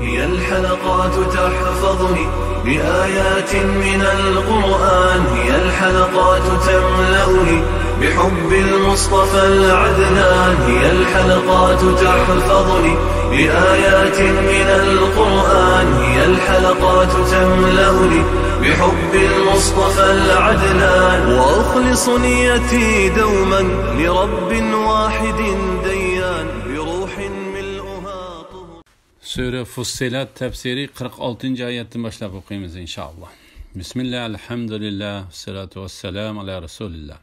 هي الحلقات تحفظني بآيات من القرآن، هي الحلقات تملأني بحب المصطفى العدنان، هي الحلقات تحفظني بآيات من القرآن، هي الحلقات تملأني بحب المصطفى العدنان، وأخلص نيتي دوما لرب واحد ديان بروح ملؤها طهر. Sure Fussilat tefsiri 46. ayetten başlayıp okuyayım inşallah. Bismillah, elhamdülillah, salatu vesselam ala Resulillah.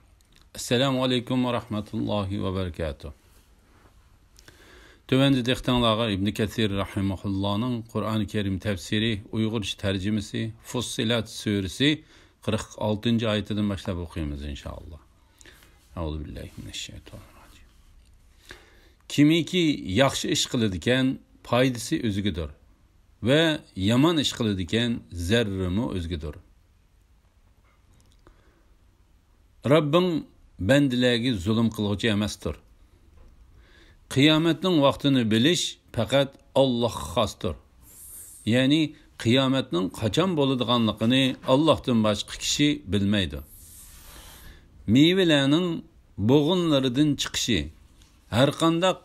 Esselamu aleyküm ve rahmetullahi ve berekatuhu. Tövəndi dextanlağa İbn Kəthir rahimehullah'ın Kur'an-ı Kerim tefsiri, Uygurca tercümesi, Fussilat suresi 46. ayetinden başlayıp okuyayım inşallah. Euzubillahimineşşeytanirracim. Kimiki yaxşı iş qiladigan paydası özgüdür ve yaman iş qiladigan zarrimi özgüdür. Rabbim bendilerge zulüm qilguvchi emasdir. Qiyomatning vaqtini bilish faqat Allohga xosdir. Ya'ni qiyomatning qachon bo'ladiganligini Allohdan boshqa kishi bilmaydi. Mevalarning bo'g'inlaridan chiqishi, har qanday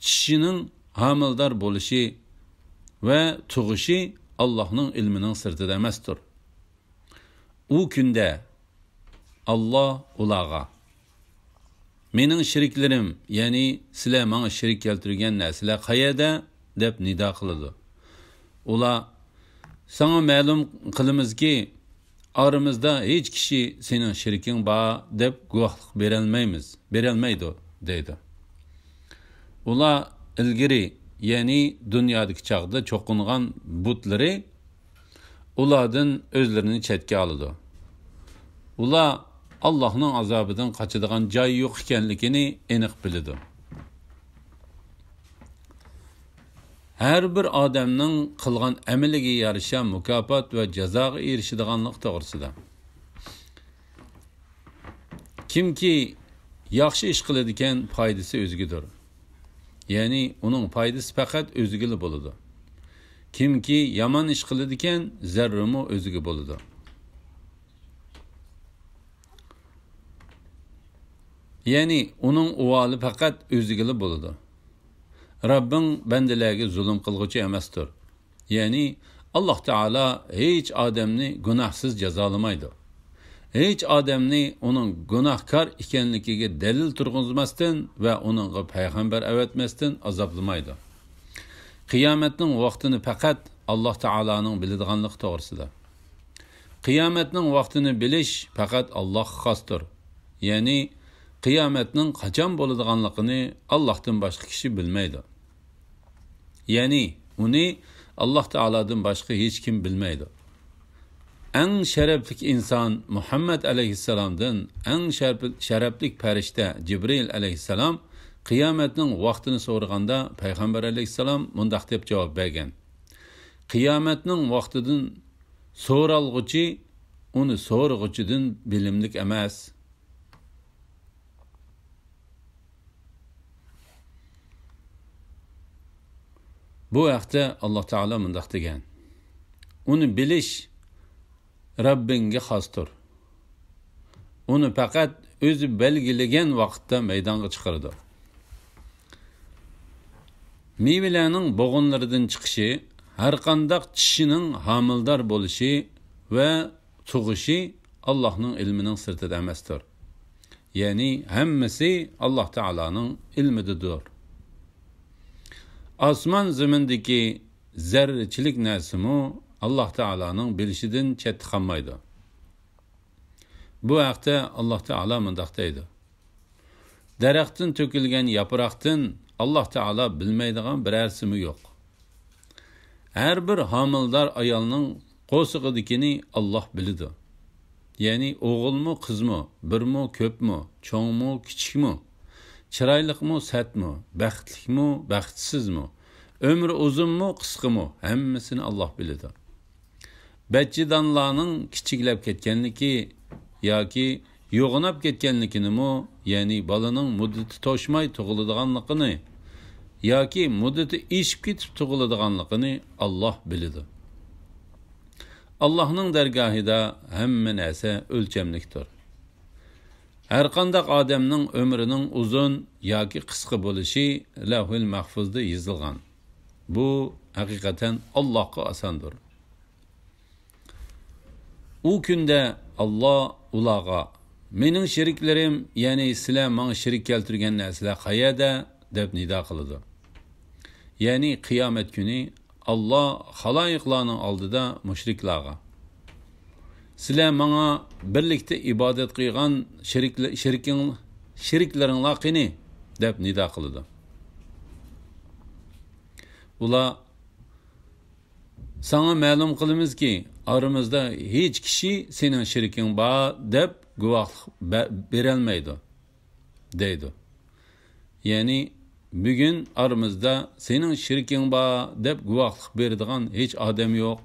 kishining hamildor bo'lishi va tug'ishi Allohning ilmining sirtida emasdir. U kunda Allah ularga mening sheriklarim, ya'ni sizlar menga sherik keltirgan narsalar qayerda deb nido qiladi. Ular sana ma'lum qilamizki, aramizda hech kishi sening sheriking bor deb guvohlik berolmaydi deydi. Ular ilgari, ya'ni dunyodagi chaqda cho'qingan butlari ulardan o'zlarini chetga oladi. Ular Allah'ın azabından qaçadigan joy yo'q ekanligini aniq biladi. Har bir odamning qilgan amaliga yarasha mukofot va jazoga erishadiganlik to'g'risida. Kimki yaxshi ish qiladigan foydasi o'zigadir. Ya'ni uning foydasi faqat o'ziga bo'ladi. Kimki yomon ish qiladigan zarrimi o'ziga bo'ladi. Yani onun uvali faqat o'ziga bo'ladi. Rabbing bandalarga zulm qilguvchi emasdir. Yani Alloh taolo hech odamni gunohsiz jazolamaydi. Hech odamni uning gunohkor ekanligiga dalil turg'izmasdan va uningga payg'ambar avatmasdan azoblamaydi. Qiyomatning vaqtini faqat Alloh taoloning biladiganligi to'g'risida. Qiyomatning vaqtini bilish faqat Allohga xosdir. Yani qiyomatning qachon bo'ladiganligini Allohdan boshqa kishi bilmaydi. Ya'ni uni Alloh taolodan boshqa hech kim bilmaydi. Eng sharafli inson Muhammad alayhissalomdan eng sharafli farishta Jibril alayhissalom qiyomatning vaqtini so'raganda payg'ambar alayhissalom mundaq deb javob bergan. Qiyomatning vaqtidan so'ralg'uchi uni so'rag'uchidan bilimlik emas. Bu vaqtda Alloh taolo mundaq degan. Uni bilish Rabbingga xosdir. Uni faqat o'zi belgilagan vaqtda maydonga chiqaradi. Mevalarning bo'g'inlaridan chiqishi, har qanday tishining homildor bo'lishi va tug'ishi Allohning ilmining sirtida emasdir. Ya'ni hammasi Alloh taoloning ilmidadir. Osmon zimindagi zarrachilik narsimi Alloh taoloning bilishidan chetda qolmaydi. Bu vaqtda Alloh taolo mundaq deydi. Daraxtdan to'kilgan yaproqdan Alloh taolo bilmaydigan birarsi yo'q. Har bir homildor ayolning qo'sig'idikini Alloh biladi. Ya'ni o'g'ilmi, qizmi, birmi, ko'pmi, cho'ngmi, kichikmi, chiroyliqmi, satmi, baxtlikmi, baxtsizmi, ömrü uzunmu, qisqimi, hammasini Alloh biladi. Bachidonlarning kichiklab ketganligi yoki yo'g'inab ketganligini, ya'ni bolaning muddati to'shmay tug'iladiganligini yoki muddati eshib ketib tug'iladiganligini Alloh biladi. Allohning dargohida hamma narsa o'lchamlikdir. Har qanday odamning umrining uzun yoki qisqa bo'lishi Lavhul Mahfuzda yozilgan. Bu haqiqatan Allohga osondir. U kunda Alloh ularga mening sheriklarim, ya'ni sizlar menga sherik keltirgan narsalar qayerda deb nido qiladi. Ya'ni qiyomat kuni Alloh xaloyiqlarning oldida mushriklarga sizlar menga birlikda ibodat qilgan sheriklaringlar qani deb nido qiladi. Ular sana ma'lum qilamizki, aramızda hech kishi sening sheriking bor deb guvohlik berolmaydi deydi. Ya'ni bugun aramızda sening sheriking bor deb guvohlik beradigan hech odam yo'q.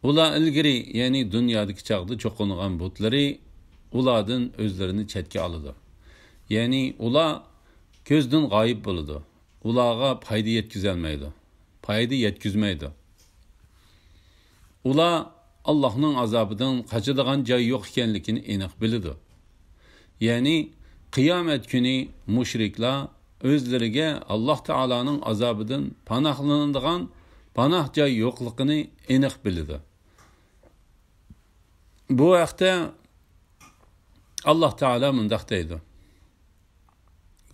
Ular ilgari, ya'ni dunyodagi chaqda cho'qingan butlari ulardan o'zlarini chetga oladi. Ya'ni ular ko'zdan g'oyib bo'ladi. Ularga foyda yetkazolmaydi. Foyda yetkazmaydi. Ular Allohning azobidan qochadigan joy yo'q ekanligini aniq biladi. Ya'ni qiyomat kuni mushriklar o'zlariga Alloh taolaning azobidan panohlanadigan panoh joy yo'qligini aniq biladi. Bu vaqtda Alloh taolo mundaq deydi: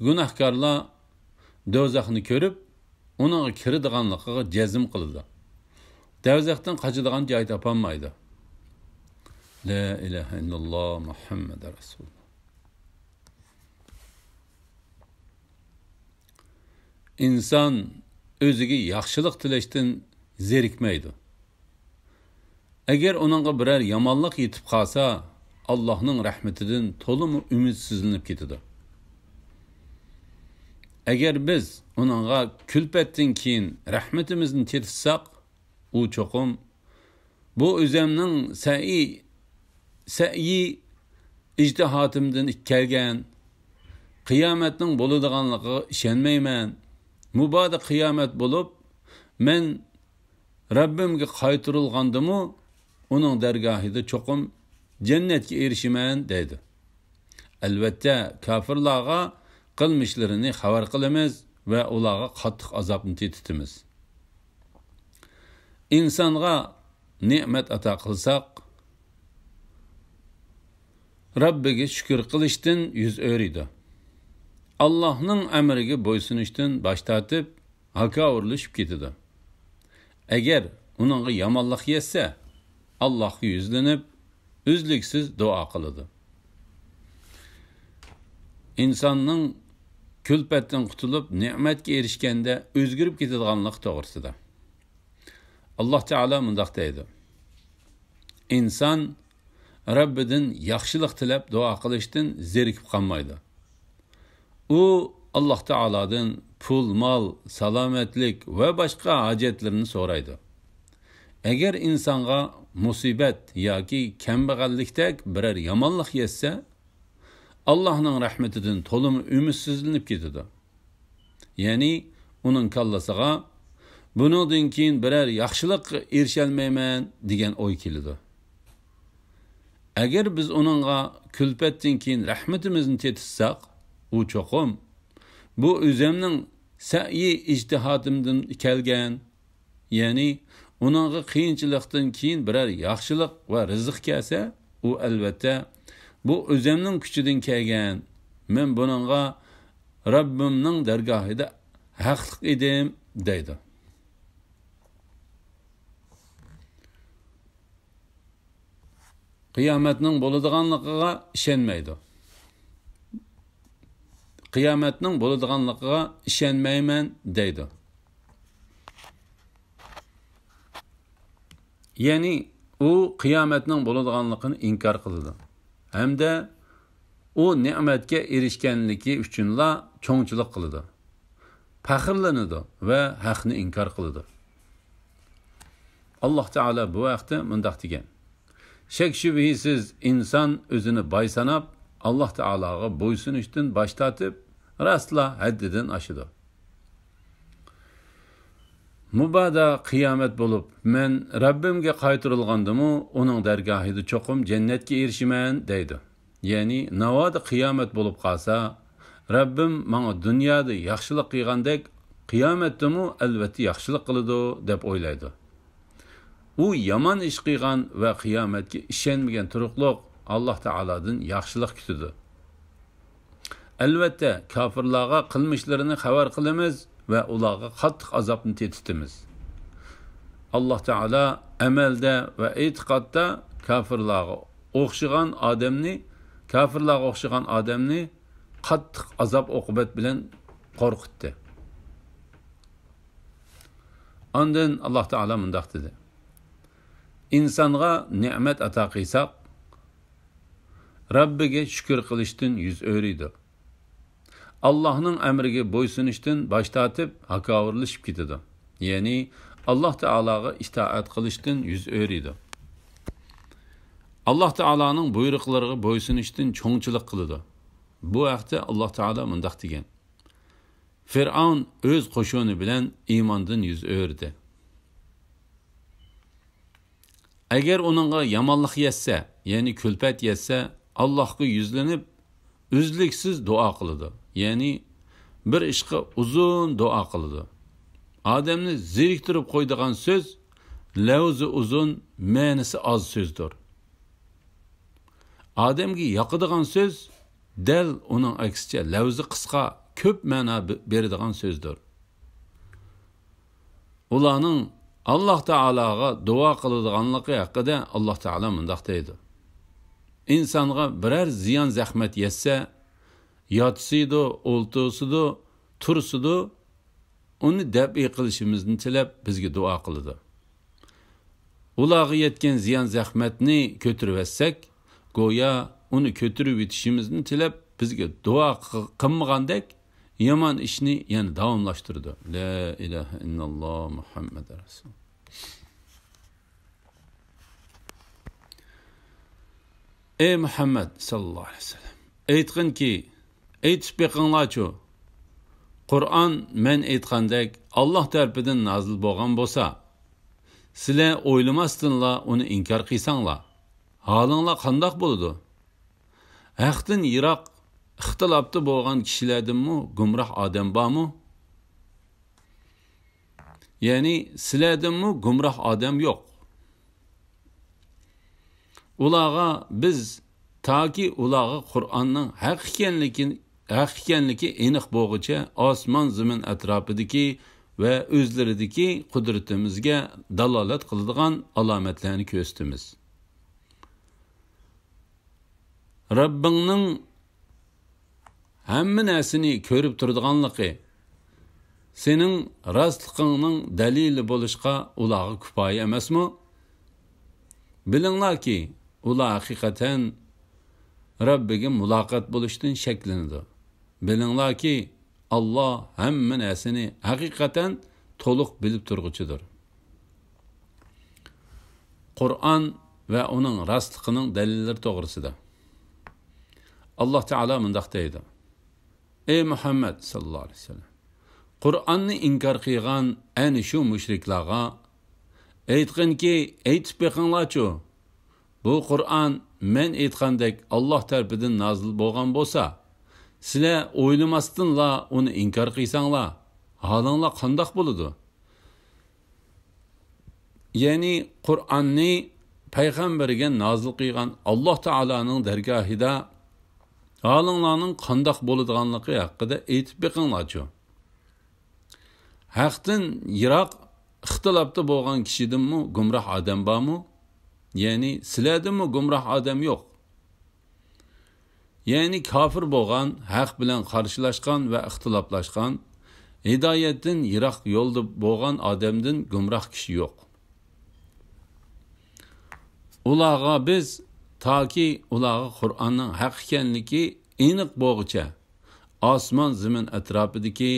gunohkorlar do'zaxni ko'rib, uning kiradiganligiga jazm qiladi. Do'zaxdan qochadigan joy topolmaydi. La ilaha illalloh Muhammad rasululloh. İnsan o'ziga yaxshilik tilashdan zerikmaydi. Agar uningga biror yomonlik yetib qolsa, Allohning rahmatidan to'liq umidsizlanib ketadi. Agar biz uningga kulpatdan keyin rahmatimizni tetishsak, u cho'qim bu o'zimning sa'i ijtihodimdan kelgan, qiyomatning bo'ladiganligiga ishonmayman. Mubodo qiyomat bo'lib, men Rabbimga qaytarilgandimmi, uning dargohida cho'qim jannatga erishiman deydi. Albatta, kofirlarga qilmishlarini xabar qilamiz va ularga qattiq azobni tetitimiz. İnsonga ne'mat ato qilsak, Rabbiga shukr qilishdan yuz o'riydi. Allohning amriga bo'ysunishdan bosh tortib, haqovrlashib ketadi. Agar uningga yomonlik yetsa, Allohga yuzlanib, uzluksiz duo qiladi. İnsonning kulpatdan qutulib, ne'matga erishganda o'zgarib ketadiganlik to'g'risida Alloh taolo mundaq deydi: inson Rabbidan yaxshilik tilab duo qilishdan zerikib qolmaydi. U Alloh taolodan pul, mol, salomatlik va boshqa hojatlarni so'raydi. Agar insonga musibat yoki kambag'allikdek biror yomonlik yetsa, Allohning rahmatidan to'liq umidsizlanib ketadi. Ya'ni uning kallasiga bundan keyin biror yaxshilik erisholmayman degan o'y keladi. Agar biz uningga kulpatdan keyin rahmatimizni tetishsak, u cho'qim bu o'zimning sa'i ijtihodimdan kelgan, ya'ni uningga qiyinchilikdan keyin biror yaxshilik va rizq kelsa, u albatta bu o'zimning kuchidan kelgan. Men buningga Rabbimning dargohida haqliq edim deydi. Qiyomatning bo'ladiganligiga ishonmaydi. Qiyomatning bo'ladiganligiga ishonmayman deydi. Ya'ni u qiyomatning bo'ladiganligini inkor qiladi. Hamda u ne'matga erishganligi uchunla cho'ngchilik qiladi. Faxrlanadi va haqni inkor qiladi. Alloh taolo bu vaqtda mundaq degan: shak shubhisiz inson o'zini boy sanab, Allah Taalaga bo'ysunishdan bosh tortib, rastla haddidan oshidi. Mubada qiyomat bo'lib, men Rabbimga qaytarilgandimmi, uning dargohida cho'qim jannatga erishiman deydi. Ya'ni navoda qiyomat bo'lib qolsa, Rabbim menga dunyoda yaxshilik qilgandek, qiyomatdami albatta yaxshilik qiladi deb o'ylaydi. U yomon ish qilgan va qiyomatga ishonmagan turuqliq Allah Taaladan yaxshilik kutadi. Albatta kofirlarga qilmishlarini xabar qilamiz ve ularga qattiq azobni tetitimiz. Allah Taala amalda ve e'tiqodda kofirlarga o'xshagan odamni qattiq azob oqibat bilan qo'rqitdi. Ondan Allah Taala mundaq dedi: İnsonga ne'mat ato qilsak, Rabbiga shukr qilishdan yuz o'riydi. Allah'ın emriga bo'ysunishdan bosh tortib, hakovirlashib ketadi. Ya'ni Allah Taolaga itoat qilishdan yuz o'riydi. Allah Taolaning buyruqlariga bo'ysunishdan cho'ngchilik qiladi. Bu vaqtda Allah Taala mundaq degan: Fir'aun o'z qo'shini bilan iymondan yuz o'rdi. Agar uningga yomonlik yetsa, ya'ni kulfat yetsa, Allohga yuzlanib uzluksiz duo qiladi. Ya'ni bir ishga uzun duo qiladi. Odamni zeriktirib qo'ydigan so'z lavzi uzun, ma'nosi oz so'zdir. Odamga yoqadigan so'z dal uning aksicha lavzi qisqa, ko'p ma'no beradigan so'zdir. Ularning Allah Taolaga duo qiladiganligi haqida Allah Taala mundaq deydi: İnsonga biror ziyon zahmat yetsa, yatsıydı, oltusıydı, tursıydı, onu dabi qilishimizni tilab bizga duo qiladi. Ularga yetgan ziyon zahmatni ko'tarib etsak, go'yo uni ko'tarib yetishimizni tilab bizga duo qilmagandek yomon ishni yana davomlashtirdi. La ilaha illalloh Muhammad rasul. Ey Muhammad sallallahu aleyhi ve sellem, aytqin ki, aytib beqinglarchu, Qur'on men aytgandek Allah tarafidan nozil bo'lgan bo'lsa, sizlar o'ylamasdinlar uni inkor qilsanglar, holinglar qandoq bo'ladi? Haqdan yiroq ixtilofda bo'lgan kishilardanmi gumroh odam bormi? Ya'ni sizlardanmi gumroh odam yo'q. Ularga biz toki ularga Qur'onning haq ekanligi aniq bo'lguncha osmon zamin atrofidagi va o'zlaridagi qudratimizga dalolat qiladigan alomatlarni ko'rsatamiz. Rabbingning hamma narsani ko'rib turadiganligi, sening rostligingning dalili bo'lishqa ularga kifoya emasmi? Bilinglarki, ular haqiqatan Rabbiga muloqot bo'lishdan shaklanadi. Bilinglarki, Allah hamma narsani haqiqatan to'liq bilib turguchidir. Qur'on va uning rostligining dalillari to'g'risida Allah Taala mundaq deydi: Ey Muhammad sallallohu alayhi vasallam, Qur'onni inkor qilgan ana shu mushriklarga aytqinki, aytib beqinglarchu, bu Qur'on men aytgandek Allah tarafidan nozil bo'lgan bo'lsa, sizlar o'ylamasdinlar uni inkor qilsanglar, holinglar qandoq bo'ladi? Ya'ni Qur'onni payg'ambarga nozil qilgan Allah Taolaning dargohida holinglarning qandoq bo'ladiganligi haqida aytib beqinglarchu. Haqdan yiroq ixtilofda bo'lgan kishidanmi gumroh odam bormi? Ya'ni sizlardanmi gumroh odam yo'q. Ya'ni kofir bo'lgan, haq bilan qarshilashgan va ixtiloflashgan, hidoyatdan yiroq yo'lda bo'lgan odamdan gumroh kishi yo'q. Ularga biz toki ularga Qur'onning haq ekanligi aniq bo'lguncha osmon zamin atrofidagi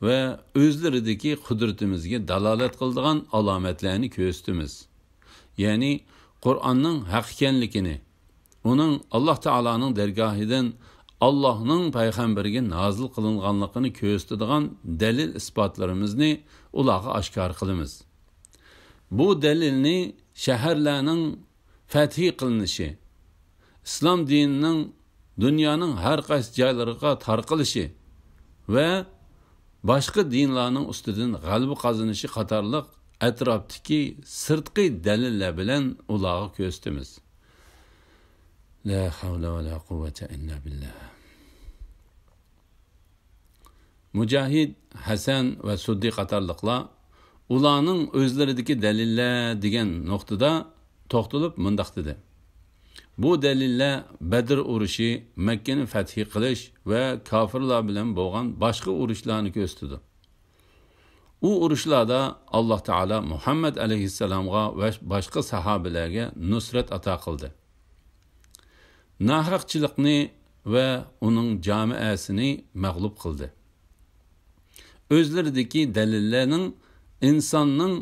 va o'zlaridagi qudratimizga dalolat qiladigan alomatlarni ko'rsatamiz. Ya'ni Qur'onning haq ekanligini, Onun Allah Taala'nın dergahidan Allah'ның payg'ambariga nozil qilinganligini ko'rsatadigan dalil isbotlarimizni ularga oshkor qilamiz. Bu dalilni shaharlarning fathi qilinishi, islom dinining dunyoning har qaysi joylariga tarqalishi va boshqa dinlarning ustidan g'alaba qozonishi qatorliq atrofdagi sirtqi dalillar bilan ularga ko'rsatamiz. La havla va la quvvata illa billah. Mujahid, Hasan va Suddi qatorliqlar ularning o'zlaridagi dalillar degan nuqtada to'xtalib mundaq dedi. Bu dalillar Badr urushi, Makkani fath qilish va kofirlar bilan bo'lgan boshqa urushlarni ko'rsatdi. U urushlarda Alloh taolo Muhammad alayhissalomga va boshqa sahobalarga nusrat ato qildi. Nahaqchilikni va uning jamoasini mag'lub qildi. O'zlaridagi dalillarning insonning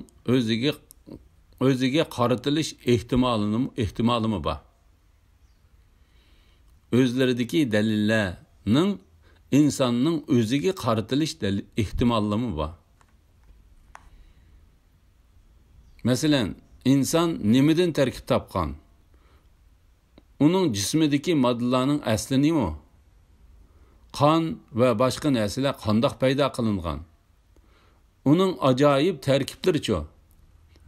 o'ziga qaratilish ehtimolimi bor. O'zlaridagi dalillarning insonning o'ziga qaratilish ehtimolimi bor. Masalan, inson nimadan tarkib topgan? Uning jismidagi moddalarning asli nima? Qon va boshqa narsalar qandoq paydo qilingan? Uning ajoyib tarkiblaricha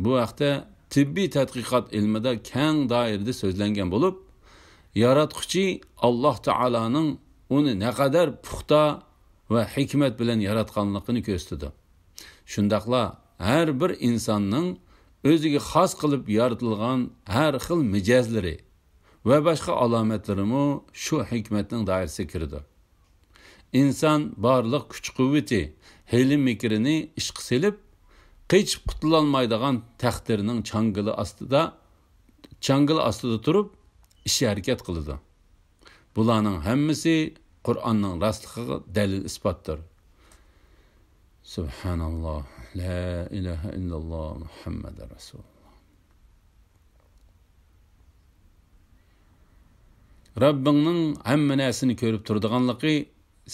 bu haqda tibbiy tadqiqot ilmida keng doirada so'zlangan bo'lib, yaratquchi Alloh taolaning uni naqadar puxta va hikmat bilan yaratganligini ko'rsatdi. Shundaqla har bir insonning o'ziga xos qilib yaratilgan har xil mijozlari va boshqa alomatlarimi shu hikmatning doirasiga kirdi. İnson barliq kuch-quvvati, hiyla-mikrini ishqa selib, qechib qutulolmaydigan taqdirning changili ostida turib, ish harakat qiladi. Bularning hammasi Qur'onning rostligiga dalil isbotdir. Subhanalloh, la ilaha illalloh, Muhammad rasululloh. Rabbingning hamma narsani ko'rib turadiganligi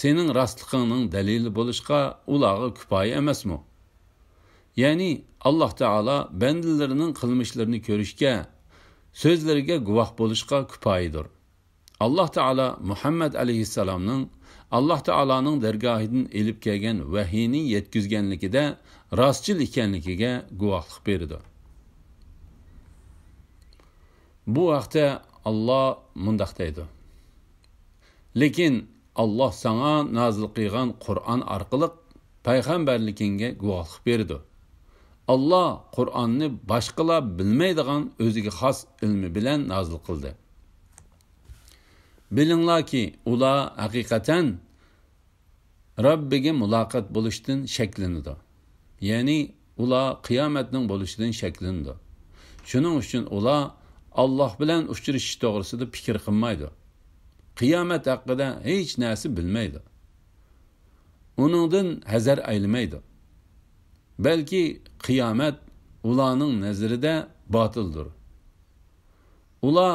sening rostligingning dalili bo'lishqa ularga kifoya emasmi? Ya'ni Alloh taolo bandalarining qilmishlarini ko'rishga, so'zlariga guvoh bo'lishqa kifoyadir. Alloh taolo Muhammad alayhissalomning Alloh taoloning dargohidan elib kelgan vahiyni yetkazganligida rostchil ekanligiga guvohlik berdi. Bu vaqtda Alloh mundaq deydi. Lekin Alloh sana nazil qilgan Qur'on orqali payg'ambarligingga guvohlik berdi. Alloh Qur'onni boshqalar bilmaydigan o'ziga xos ilmi bilan nazil qildi. Bilinglarki, ular haqiqatan Robbiga muloqot bo'lishdan shaklanadi. Ya'ni ular qiyomatning bo'lishidan shaklanadi. Shuning uchun ular Alloh bilan uchrashish to'g'risida fikr qilmaydi. Qiyomat haqida hech narsa bilmaydi. Uningdan hazar aylamaydi. Balki qiyomat ularning nazarida botildir. Ular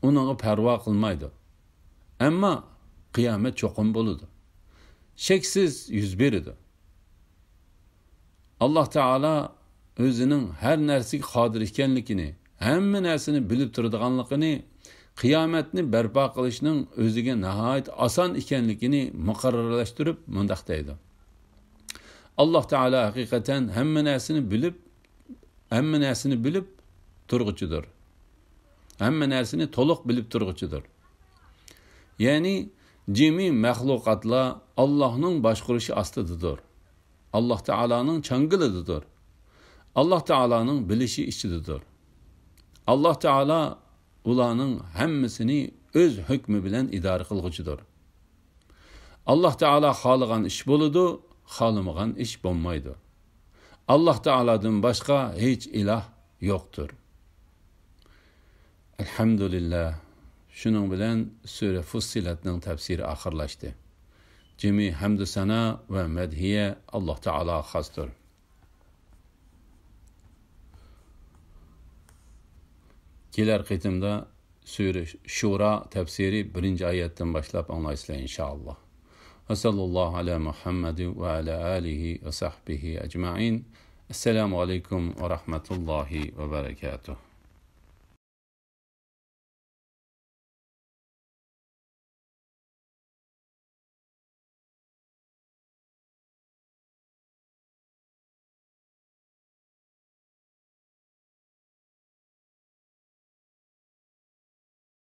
uningga parvo qilmaydi. Ammo qiyomat cho'qim bo'ladi. Sheksiz yuz beradi. Alloh taolo o'zining har narsaga qodir ekanligini, hamma narsani bilib turadiganligini, qiyomatni barpo qilishning o'ziga nihoyat oson ekanligini muqarrarlashtirib mundaq deydi. Alloh taolo haqiqatan hamma narsani bilib turg'uchidir. Hamma narsani to'liq bilib turg'uchidir. Ya'ni jami maxluqotlar Allohning boshqarishi ostidadir. Alloh taoloning changilidir. Alloh taoloning bilishi ichidadir. Alloh taolo ularning hammasini o'z hukmi bilan idora qilguchidir. Alloh taolo xohlagan ish bo'ladi, xohlamagan ish bo'lmaydi. Alloh taolodan boshqa hech iloh yo'qdir. Alhamdulillah. Shuning bilan sura Fussilatning tafsiri oxirlashdi. Jami hamd sana va madhiya Alloh taolo xosdir. Kelar qitimda Sure Şura tefsiri 1. ayetten başlap anlaysizlar inşallah. Ve sallallahu ala Muhammedin ve ala alihi ve sahbihi ecma'in. Esselamu aleyküm ve rahmetullahi ve berekatuhu.